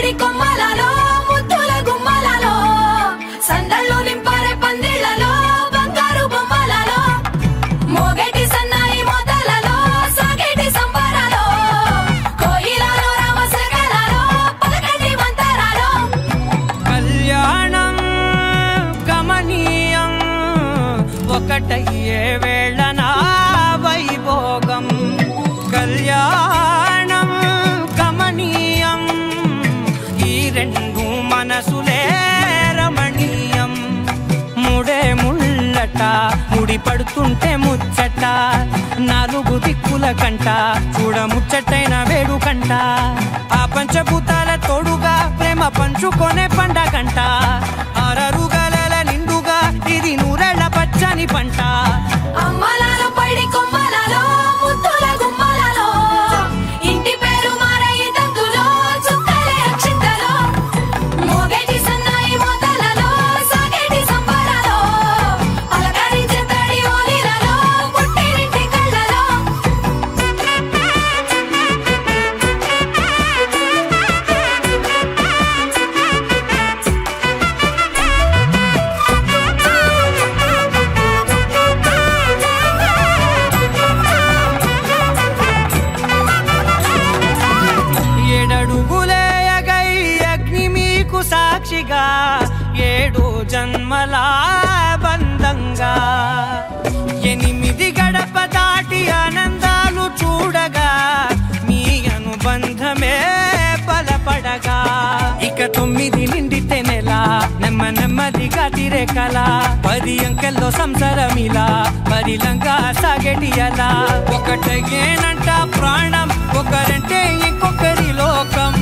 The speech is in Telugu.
పైడి కొమ్మలలో ముద్దుల గుమ్మలలో సందళ్ళు నింపారే పందిళ్లలో బంగారు బొమ్మలలో మోగేటి సన్నాయి మోతలలో సాగేటి సంబరాలో కోయిలలో రామసగలలో పలకటి మంతరాలో కళ్యాణం గమనీయం ఒకటయ్యే వేళనా వైభోగం కళ్యాణం గమనీయం ఈ రెండు మనసులే రమణీయం ముడే ముళ్ళట ముడి పడుతుంటే ముచ్చట నాలుగు దిక్కుల కంట చూడ ముచ్చటైన వేడుకంట ఆ పంచభూతాల తోడుగా ప్రేమ పంచుకొనే పండగంట ఆరరుగల నిండుగా ఇది నూరెళ్ళ పచ్చని పంట అమ్మలాలో పైడి కొమ్మలలో ముద్దుల గుమ్మలలో ఇంటి పేరు మారయ్య తంతులో చుక్కలే అక్షింతలో మోగేటి సన్నాయి మోతలలో సాగేటి సంబరాలో పలకరించే తడి ఓలిలలో పుట్టినింటి కళ్ళలో ఏడడుగులేయగై అగ్ని మీకు సాక్షిగా 7 జన్మల బంధంగా 8 గడప దాటి ఆనందాలు చూడగా మీ అనుబంధమే బలపడగా ఇక 9 నిండితే నెల నెమ్మదిగా తిరే కల 10 అంకెల్లో సంసారమిలా పరిలంగా సాగేటి అలా ఒకటేనంట ప్రాణం ఒకరంటే ఇంకొకరి లోకం